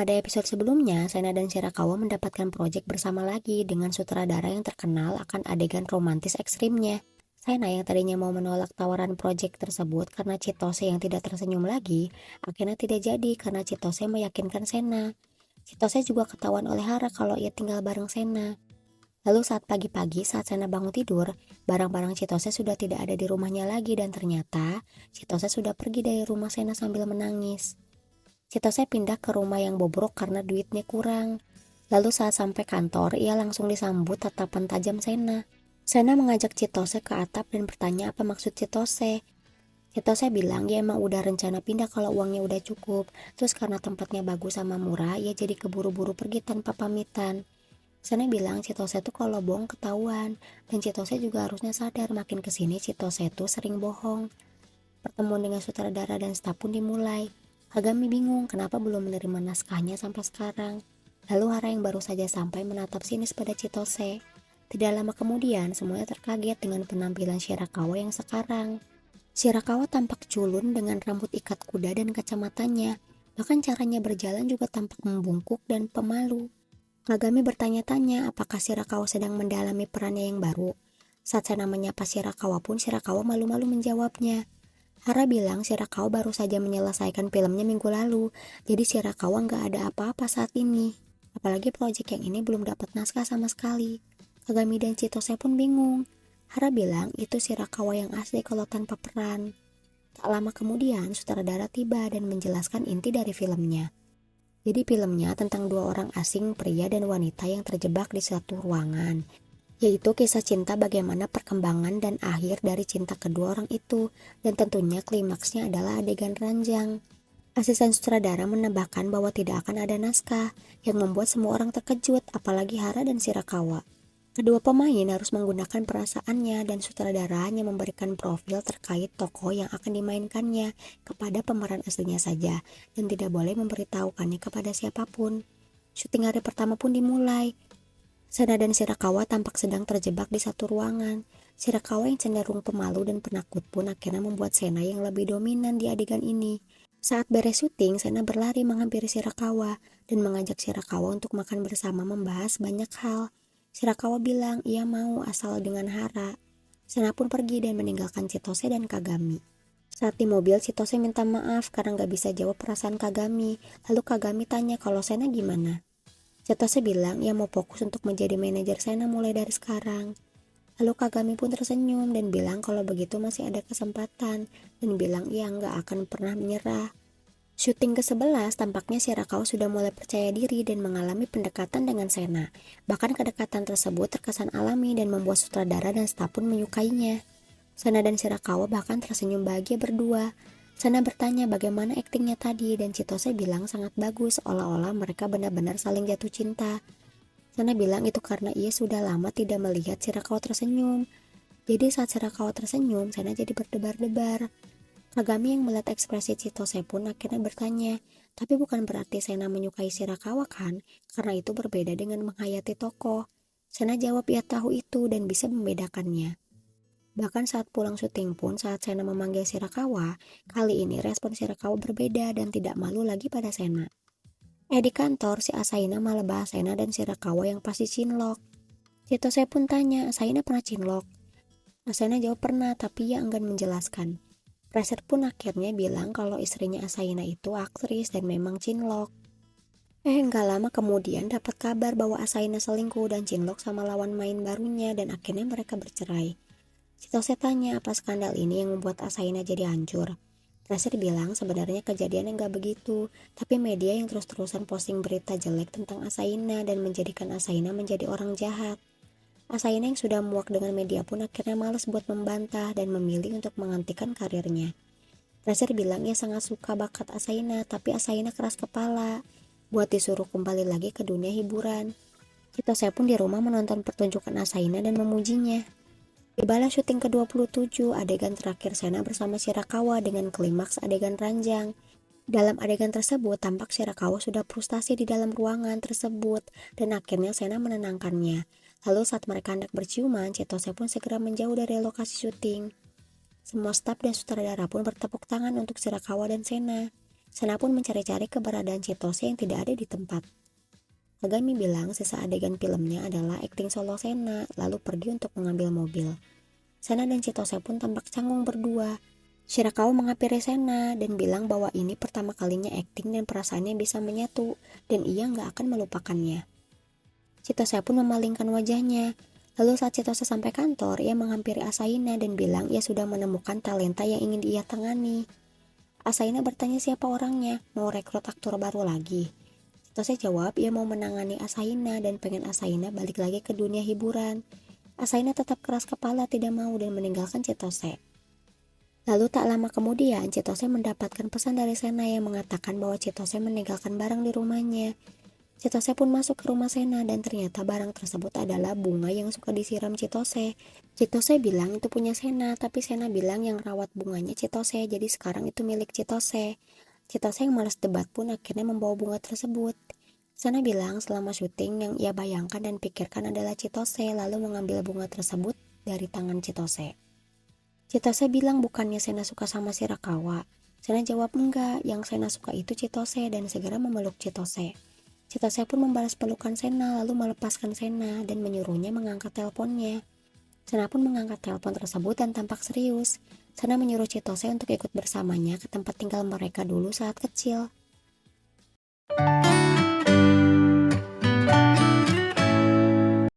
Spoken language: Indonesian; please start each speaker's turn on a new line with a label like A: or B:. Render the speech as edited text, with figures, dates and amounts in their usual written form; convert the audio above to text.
A: Pada episode sebelumnya, Sena dan Shirakawa mendapatkan proyek bersama lagi dengan sutradara yang terkenal akan adegan romantis ekstrimnya. Sena yang tadinya mau menolak tawaran proyek tersebut karena Chitose yang tidak tersenyum lagi, akhirnya tidak jadi karena Chitose meyakinkan Sena. Chitose juga ketahuan oleh Hara kalau ia tinggal bareng Sena. Lalu saat pagi-pagi, saat Sena bangun tidur, barang-barang Chitose sudah tidak ada di rumahnya lagi dan ternyata Chitose sudah pergi dari rumah Sena sambil menangis. Chitose pindah ke rumah yang bobrok karena duitnya kurang. Lalu saat sampai kantor, ia langsung disambut tatapan tajam Sena. Sena mengajak Chitose ke atap dan bertanya apa maksud Chitose. Chitose bilang dia emang udah rencana pindah kalau uangnya udah cukup. Terus karena tempatnya bagus sama murah, ia jadi keburu-buru pergi tanpa pamitan. Sena bilang Chitose tuh kalau bohong ketahuan. Dan Chitose juga harusnya sadar makin kesini Chitose tuh sering bohong. Pertemuan dengan sutradara dan staf pun dimulai. Kagami bingung kenapa belum menerima naskahnya sampai sekarang. Lalu Hara yang baru saja sampai menatap sinis pada Chitose. Tidak lama kemudian, semuanya terkaget dengan penampilan Shirakawa yang sekarang. Shirakawa tampak culun dengan rambut ikat kuda dan kacamatanya. Bahkan caranya berjalan juga tampak membungkuk dan pemalu. Kagami bertanya-tanya apakah Shirakawa sedang mendalami perannya yang baru. Saat Sena menyapa Shirakawa pun, Shirakawa malu-malu menjawabnya. Hara bilang Shirakawa baru saja menyelesaikan filmnya minggu lalu, jadi Shirakawa nggak ada apa-apa saat ini. Apalagi proyek yang ini belum dapat naskah sama sekali. Kagami dan Chitose pun bingung. Hara bilang itu Shirakawa yang asli kalau tanpa peran. Tak lama kemudian, sutradara tiba dan menjelaskan inti dari filmnya. Jadi filmnya tentang dua orang asing, pria dan wanita yang terjebak di suatu ruangan. Yaitu kisah cinta bagaimana perkembangan dan akhir dari cinta kedua orang itu. Dan tentunya klimaksnya adalah adegan ranjang. Asisten sutradara menambahkan bahwa tidak akan ada naskah, yang membuat semua orang terkejut, apalagi Hara dan Shirakawa. Kedua pemain harus menggunakan perasaannya dan sutradara hanya memberikan profil terkait tokoh yang akan dimainkannya kepada pemeran aslinya saja dan tidak boleh memberitahukannya kepada siapapun. Syuting hari pertama pun dimulai. Sena dan Shirakawa tampak sedang terjebak di satu ruangan. Shirakawa yang cenderung pemalu dan penakut pun akhirnya membuat Sena yang lebih dominan di adegan ini. Saat beres syuting, Sena berlari menghampiri Shirakawa dan mengajak Shirakawa untuk makan bersama membahas banyak hal. Shirakawa bilang ia mau asal dengan Hara. Sena pun pergi dan meninggalkan Chitose dan Kagami. Saat di mobil, Chitose minta maaf karena gak bisa jawab perasaan Kagami. Lalu Kagami tanya kalau Sena gimana. Chitose bilang ia mau fokus untuk menjadi manajer Sena mulai dari sekarang. Lalu Kagami pun tersenyum dan bilang kalau begitu masih ada kesempatan dan bilang ia nggak akan pernah menyerah. Syuting ke-11 tampaknya Shirakawa sudah mulai percaya diri dan mengalami pendekatan dengan Sena. Bahkan kedekatan tersebut terkesan alami dan membuat sutradara dan staf pun menyukainya. Sena dan Shirakawa bahkan tersenyum bahagia berdua. Sena bertanya bagaimana aktingnya tadi dan Chitose bilang sangat bagus, seolah-olah mereka benar-benar saling jatuh cinta. Sena bilang itu karena ia sudah lama tidak melihat Shirakawa tersenyum. Jadi saat Shirakawa tersenyum, Sena jadi berdebar-debar. Kagami yang melihat ekspresi Chitose pun akhirnya bertanya, tapi bukan berarti Sena menyukai Shirakawa kan? Karena itu berbeda dengan menghayati tokoh. Sena jawab ia tahu itu dan bisa membedakannya. Bahkan saat pulang syuting pun saat Sena memanggil Shirakawa, kali ini respon Shirakawa berbeda dan tidak malu lagi pada Sena. Di kantor, si Asaina malah bahas Sena dan Shirakawa yang pasti cinlok. Chitose pun tanya, Asaina pernah cinlok? Asaina jawab pernah, tapi ia enggan menjelaskan. Fraser pun akhirnya bilang kalau istrinya Asaina itu aktris dan memang cinlok. Enggak lama kemudian dapat kabar bahwa Asaina selingkuh dan cinlok sama lawan main barunya dan akhirnya mereka bercerai. Chitose tanya apa skandal ini yang membuat Asaina jadi hancur. Fraser bilang sebenarnya kejadiannya nggak begitu, tapi media yang terus-terusan posting berita jelek tentang Asaina dan menjadikan Asaina menjadi orang jahat. Asaina yang sudah muak dengan media pun akhirnya malas buat membantah dan memilih untuk menghentikan karirnya. Fraser bilang ia sangat suka bakat Asaina, tapi Asaina keras kepala buat disuruh kembali lagi ke dunia hiburan. Chitose pun di rumah menonton pertunjukan Asaina dan memujinya. Tibalah syuting ke-27, adegan terakhir Sena bersama Shirakawa dengan klimaks adegan ranjang. Dalam adegan tersebut, tampak Shirakawa sudah frustasi di dalam ruangan tersebut dan akhirnya Sena menenangkannya. Lalu saat mereka hendak berciuman, Chitose pun segera menjauh dari lokasi syuting. Semua staf dan sutradara pun bertepuk tangan untuk Shirakawa dan Sena. Sana pun mencari-cari keberadaan Chitose yang tidak ada di tempat. Kagami bilang sisa adegan filmnya adalah akting solo Sena, lalu pergi untuk mengambil mobil. Sena dan Chitose pun tampak canggung berdua. Shirakawa menghampiri Sena dan bilang bahwa ini pertama kalinya akting dan perasaannya bisa menyatu, dan ia nggak akan melupakannya. Chitose pun memalingkan wajahnya. Lalu saat Chitose sampai kantor, ia menghampiri Asaina dan bilang ia sudah menemukan talenta yang ingin ia tangani. Asaina bertanya siapa orangnya, mau rekrut aktor baru lagi. Chitose jawab ia mau menangani Asaina dan pengen Asaina balik lagi ke dunia hiburan. Asaina tetap keras kepala tidak mau dan meninggalkan Chitose. Lalu tak lama kemudian Chitose mendapatkan pesan dari Sena yang mengatakan bahwa Chitose meninggalkan barang di rumahnya. Chitose pun masuk ke rumah Sena dan ternyata barang tersebut adalah bunga yang suka disiram Chitose. Chitose bilang itu punya Sena, tapi Sena bilang yang rawat bunganya Chitose, jadi sekarang itu milik Chitose. Chitose yang malas debat pun akhirnya membawa bunga tersebut. Sena bilang selama syuting yang ia bayangkan dan pikirkan adalah Chitose, lalu mengambil bunga tersebut dari tangan Chitose. Chitose bilang bukannya Sena suka sama Shirakawa. Sena jawab enggak, yang Sena suka itu Chitose dan segera memeluk Chitose. Chitose pun membalas pelukan Sena lalu melepaskan Sena dan menyuruhnya mengangkat teleponnya. Sena pun mengangkat telepon tersebut dan tampak serius. Sena menyuruh Chitose untuk ikut bersamanya ke tempat tinggal mereka dulu saat kecil.